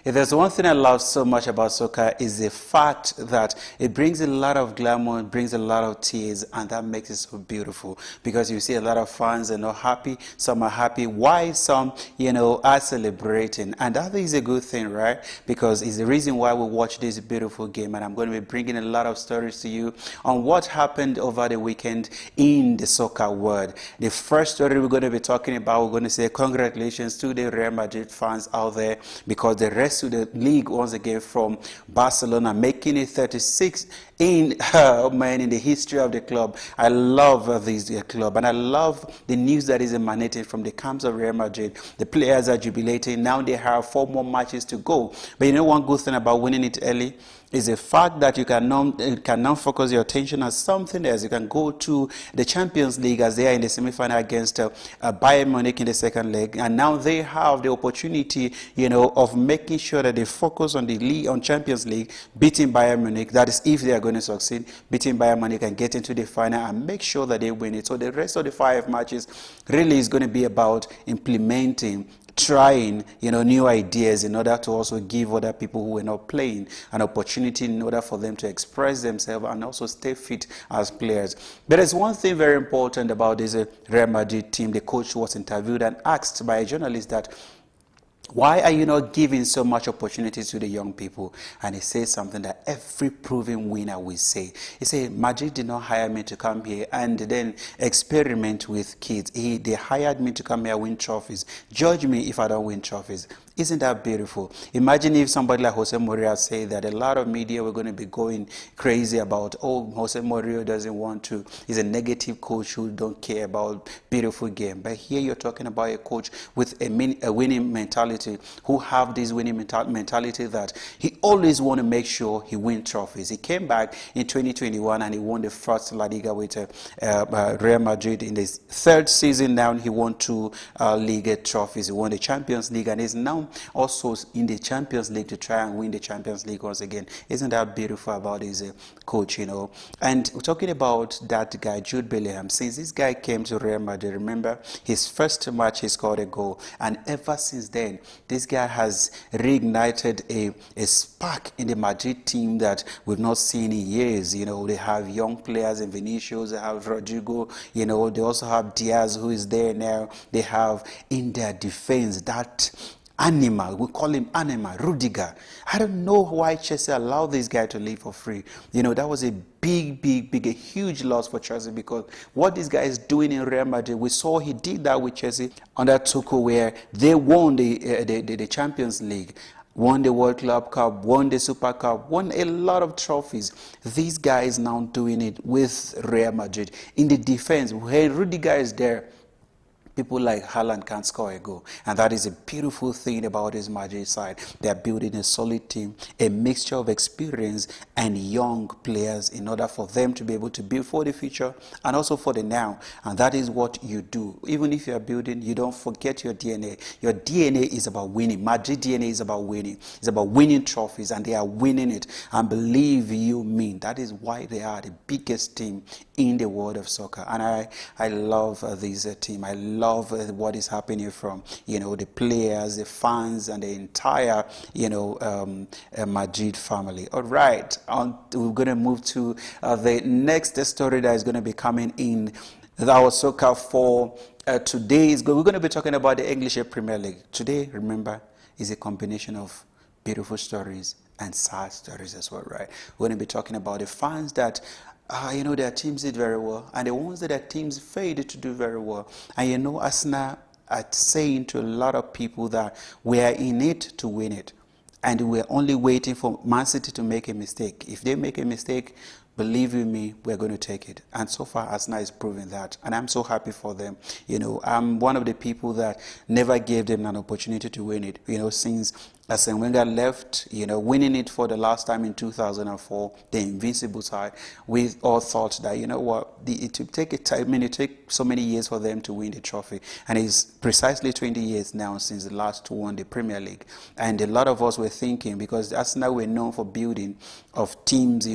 If there's one thing I love so much about soccer is the fact that it brings a lot of glamour, it brings a lot of tears, and that makes it so beautiful because you see a lot of fans are not happy, some are happy, why some, are celebrating. And that is a good thing, right? Because it's the reason why we watch this beautiful game, and I'm going to be bringing a lot of stories to you on what happened over the weekend in the soccer world. The first story we're going to be talking about, we're going to say congratulations to the Real Madrid fans out there because the rest of the league once again from Barcelona, making it 36 in the history of the club. I love this club, and I love the news that is emanating from the camps of Real Madrid. The players are jubilating. Now they have 4 more matches to go. But you know one good thing about winning it early is the fact that you can now focus your attention on something else. You can go to the Champions League as they are in the semi-final against Bayern Munich in the second leg, and now they have the opportunity, of making sure that they focus on the league, on Champions League, beating Bayern Munich. That is, if they are going to succeed, beating Bayern Munich and get into the final and make sure that they win it. So the rest of the 5 matches really is going to be about implementing, trying new ideas in order to also give other people who are not playing an opportunity in order for them to express themselves and also stay fit as players. But there's one thing very important about this Real Madrid team. The coach was interviewed and asked by a journalist that, why are you not giving so much opportunity to the young people? And he says something that every proven winner will say. He said, Madrid did not hire me to come here and then experiment with kids. They hired me to come here win trophies. Judge me if I don't win trophies. Isn't that beautiful? Imagine if somebody like Jose Mourinho said that. A lot of media were going to be going crazy about, Jose Mourinho doesn't want to. He's a negative coach who don't care about beautiful game. But here you're talking about a coach with a winning mentality, who have this winning mentality that he always want to make sure he wins trophies. He came back in 2021 and he won the first La Liga with Real Madrid. In his 3rd season now, he won 2 Liga trophies. He won the Champions League and is now also in the Champions League to try and win the Champions League once again. Isn't that beautiful about his coach, And we're talking about that guy, Jude Bellingham. Since this guy came to Real Madrid, remember, his first match he scored a goal. And ever since then, this guy has reignited a spark in the Madrid team that we've not seen in years. They have young players in Vinicius, they have Rodrigo, they also have Diaz who is there now. They have in their defense that animal, we call him animal, Rudiger. I don't know why Chelsea allowed this guy to leave for free. That was a big, a huge loss for Chelsea, because what this guy is doing in Real Madrid, we saw he did that with Chelsea under Tuchel, where they won the Champions League, won the World Club Cup, won the Super Cup, won a lot of trophies. These guys now doing it with Real Madrid. In the defense, when Rudiger is there, people like Haaland can't score a goal. And that is a beautiful thing about this Madrid side. They're building a solid team, a mixture of experience and young players in order for them to be able to build for the future and also for the now. And that is what you do. Even if you're building, you don't forget your DNA. Your DNA is about winning. Madrid DNA is about winning. It's about winning trophies, and they are winning it. And believe you me, that is why they are the biggest team in the world of soccer. And I love this team. I love what is happening from the players, the fans, and the entire Madrid family. All right, we're going to move to the next story that is going to be coming in our soccer for today. We're going to be talking about the English Premier League today. Remember, is a combination of beautiful stories and sad stories as well, right? We're going to be talking about the fans that their teams did very well, and the ones that their teams failed to do very well. And Arsenal are saying to a lot of people that we are in it to win it, and we're only waiting for Man City to make a mistake. If they make a mistake, believe you me, we're going to take it. And so far, Arsenal is proving that. And I'm so happy for them. I'm one of the people that never gave them an opportunity to win it. Since Arsene Wenger left, winning it for the last time in 2004, the invincible side, we all thought that, it would take a time, it took so many years for them to win the trophy. And it's precisely 20 years now since the last won the Premier League. And a lot of us were thinking, because Arsenal were known for building of teams,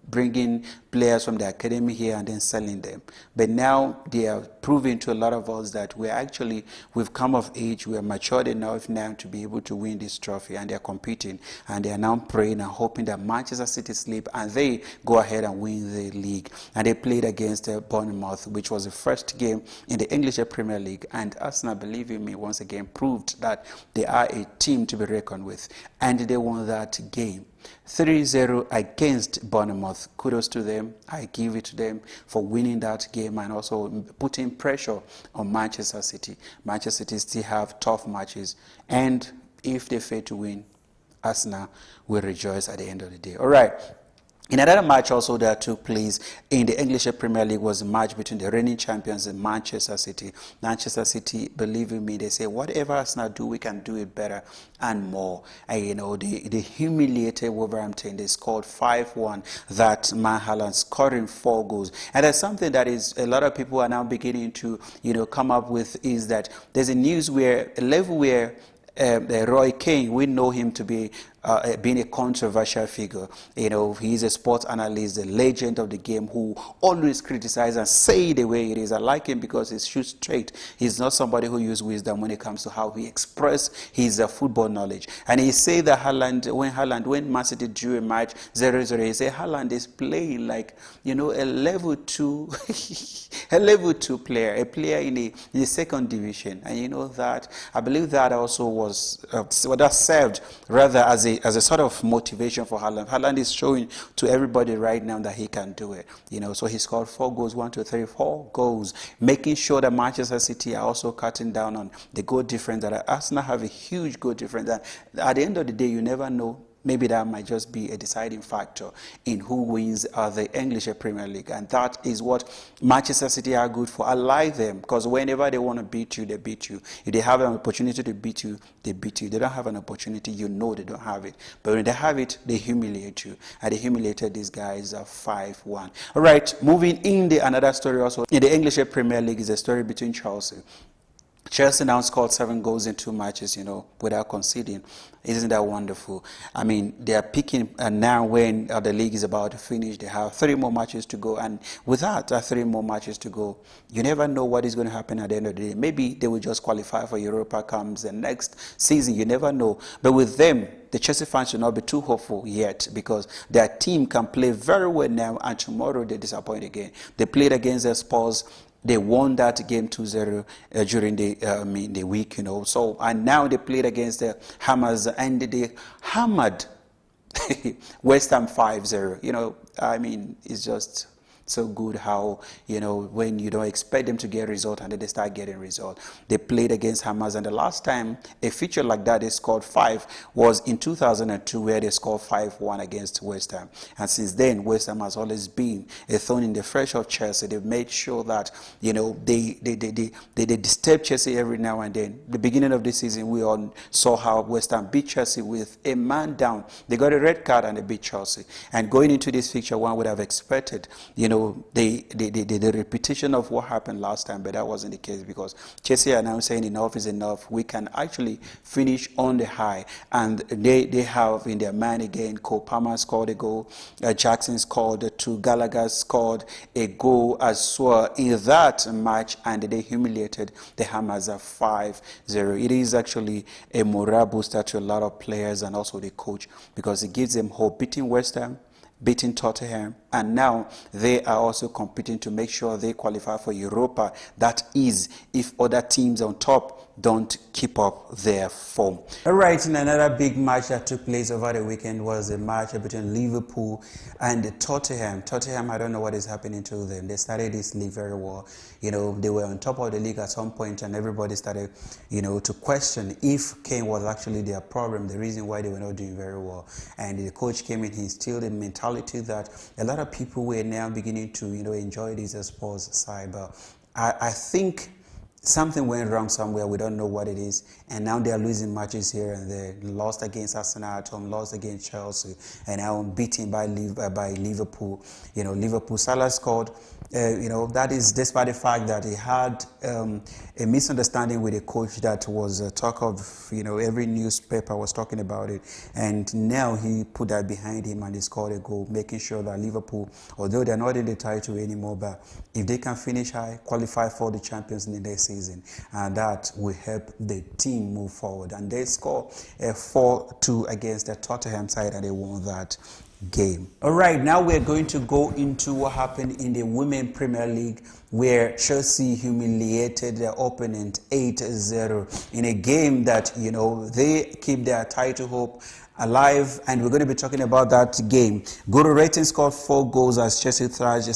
bringing players from the academy here and then selling them. But now they are proving to a lot of us that we've come of age, we are matured enough now to be able to win this trophy, and they're competing, and they are now praying and hoping that Manchester City sleep and they go ahead and win the league. And they played against Bournemouth, which was the first game in the English Premier League, and Arsenal, believe in me, once again proved that they are a team to be reckoned with, and they won that game 3-0 against Bournemouth. Kudos to them. I give it to them for winning that game and also putting pressure on Manchester City. Manchester City still have tough matches, and if they fail to win, Arsenal will rejoice at the end of the day. All right. In another match also that took place in the English Premier League was a match between the reigning champions and Manchester City. Manchester City, believe in me, they say whatever Arsenal do, we can do it better and more. And you know, they humiliated Wolverhampton. They scored 5-1. That man Haaland scoring 4 goals. And there's something that is a lot of people are now beginning to come up with, is that there's a level where Roy Keane, we know him to be being a controversial figure. He's a sports analyst, a legend of the game who always criticizes and say the way it is. I like him because he shoots straight. He's not somebody who uses wisdom when it comes to how he expresses his football knowledge. And he said that when Man City drew a match 0-0, he said Haaland is playing like, a level 2 a level 2 player, a player in the second division. And that, I believe that also was that served rather as a sort of motivation for Haaland. Haaland is showing to everybody right now that he can do it. So he scored 4 goals, 4 goals, making sure that Manchester City are also cutting down on the goal difference. That Arsenal have a huge goal difference. That at the end of the day, you never know. Maybe that might just be a deciding factor in who wins the English Premier League. And that is what Manchester City are good for. I like them because whenever they want to beat you, they beat you. If they have an opportunity to beat you, they beat you. They don't have an opportunity, they don't have it. But when they have it, they humiliate you. And they humiliated these guys 5-1. All right, moving in another story also. In the English Premier League is a story between Chelsea. Chelsea now scored 7 goals in 2 matches, without conceding. Isn't that wonderful? I mean, they are picking, and now when the league is about to finish, they have 3 more matches to go. And without 3 more matches to go, you never know what is going to happen at the end of the day. Maybe they will just qualify for Europa comes the next season. You never know. But with them, the Chelsea fans should not be too hopeful yet, because their team can play very well now, and tomorrow they disappoint again. They played against the Spurs. They won that game 2-0 during the week, So, and now they played against the Hammers, and they hammered West Ham 5-0. I mean, it's just so good how, when you don't expect them to get result and then they start getting result. They played against Hammers, and the last time a feature like that they scored 5 was in 2002, where they scored 5-1 against West Ham. And since then, West Ham has always been a thorn in the flesh of Chelsea. They've made sure that, they disturb Chelsea every now and then. The beginning of this season, we all saw how West Ham beat Chelsea with a man down. They got a red card and they beat Chelsea. And going into this fixture, one would have expected, the repetition of what happened last time, but that wasn't the case, because Chelsea are now saying enough is enough. We can actually finish on the high, and they have in their mind again. Cole Palmer scored a goal, Jackson scored 2, Gallagher scored a goal as well in that match, and they humiliated the Hammers 5-0. It is actually a morale booster to a lot of players and also the coach, because it gives them hope. Beating West Ham, beating Tottenham, and now they are also competing to make sure they qualify for Europa. That is, if other teams on top don't keep up their form. All right, in another big match that took place over the weekend was a match between Liverpool and Tottenham. Tottenham, I don't know what is happening to them. They started this league very well. They were on top of the league at some point, and everybody started, to question if Kane was actually their problem, the reason why they were not doing very well. And the coach came in, he instilled a mentality that a lot of people were now beginning to, enjoy this sports side. But I think something went wrong somewhere. We don't know what it is. And now they are losing matches here and there. Lost against Arsenal at home, lost against Chelsea, and now beaten by Liverpool. Liverpool, Salah scored That is despite the fact that he had a misunderstanding with a coach that was a talk of, every newspaper was talking about it. And now he put that behind him and he scored a goal, making sure that Liverpool, although they're not in the title anymore, but if they can finish high, qualify for the Champions League next season, and that will help the team move forward. And they score a 4-2 against the Tottenham side and they won that game. All right, now we're going to go into what happened in the Women Premier League, where Chelsea humiliated their opponent 8-0 in a game that, they keep their title hope alive, and we're going to be talking about that game. Goal rating scored 4 goals as Chelsea thrashed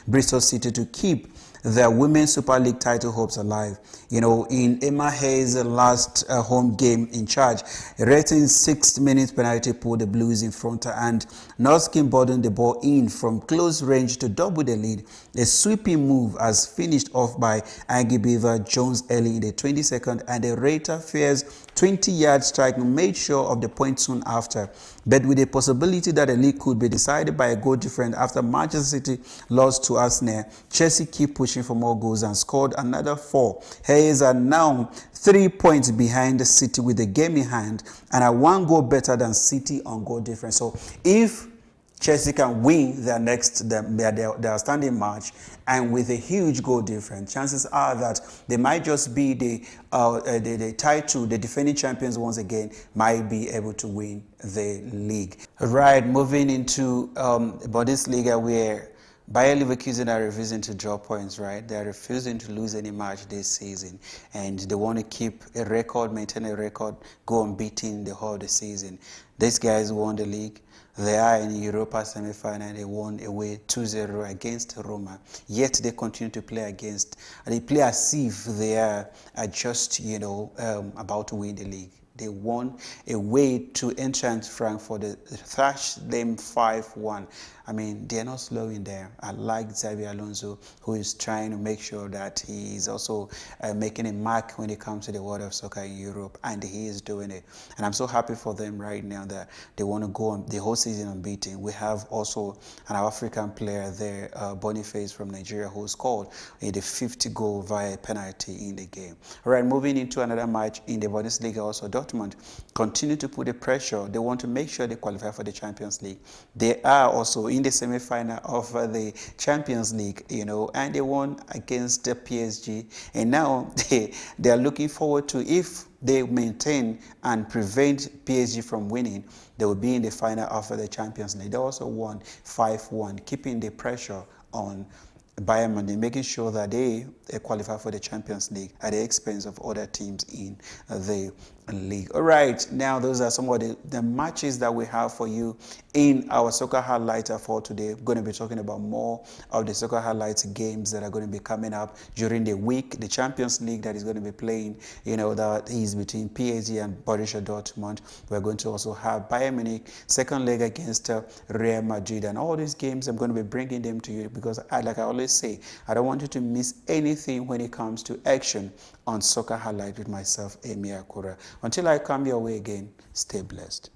Bristol City to keep the Women's Super League title hopes alive. In Emma Hayes' last home game in charge, rating 6 minutes penalty put the Blues in front, and Noskin bottled the ball in from close range to double the lead. A sweeping move as finished off by Aggie Beaver Jones early in the 22nd, and the Raider Fears 20-yard strike made sure of the point soon after, but with the possibility that the league could be decided by a goal difference after Manchester City lost to Arsenal. Chelsea keep pushing for more goals and scored another 4. Hayes are now 3 points behind the City with the game in hand and are 1 goal better than City on goal difference. So if Chelsea can win their outstanding match, and with a huge goal difference, chances are that they might just be the title, the defending champions once again, might be able to win the league. Right, moving into Bundesliga, where Bayer Leverkusen are refusing to draw points, right? They are refusing to lose any match this season, and they want to keep a record, maintain a record, go unbeaten the whole of the season. These guys won the league. They are in Europa semi-final. They won away 2-0 against Roma. Yet they continue to play they play as if they are just, about to win the league. They won away to Eintracht Frankfurt. They thrashed them 5-1. I mean, they're not slowing down. I like Xabi Alonso, who is trying to make sure that he is also making a mark when it comes to the world of soccer in Europe, and he is doing it. And I'm so happy for them right now that they want to go on the whole season unbeaten. We have also an African player there, Boniface from Nigeria, who scored the 50th goal via penalty in the game. All right, moving into another match in the Bundesliga, also Dortmund continue to put the pressure. They want to make sure they qualify for the Champions League. They are also in the semi-final of the Champions League, and they won against the PSG. And now they are looking forward to, if they maintain and prevent PSG from winning, they will be in the final of the Champions League. They also won 5-1, keeping the pressure on Bayern Munich, making sure that they qualify for the Champions League at the expense of other teams in the league. All right, now those are some of the matches that we have for you in our soccer highlighter for today. We're going to be talking about more of the soccer highlights games that are going to be coming up during the week. The Champions League that is going to be playing, that is between PSG and Borussia Dortmund. We're going to also have Bayern Munich second leg against Real Madrid, and all these games I'm going to be bringing them to you because, like I always say, I don't want you to miss anything when it comes to action on Soccer Highlight with myself, Emi Akura. Until I come your way again, stay blessed.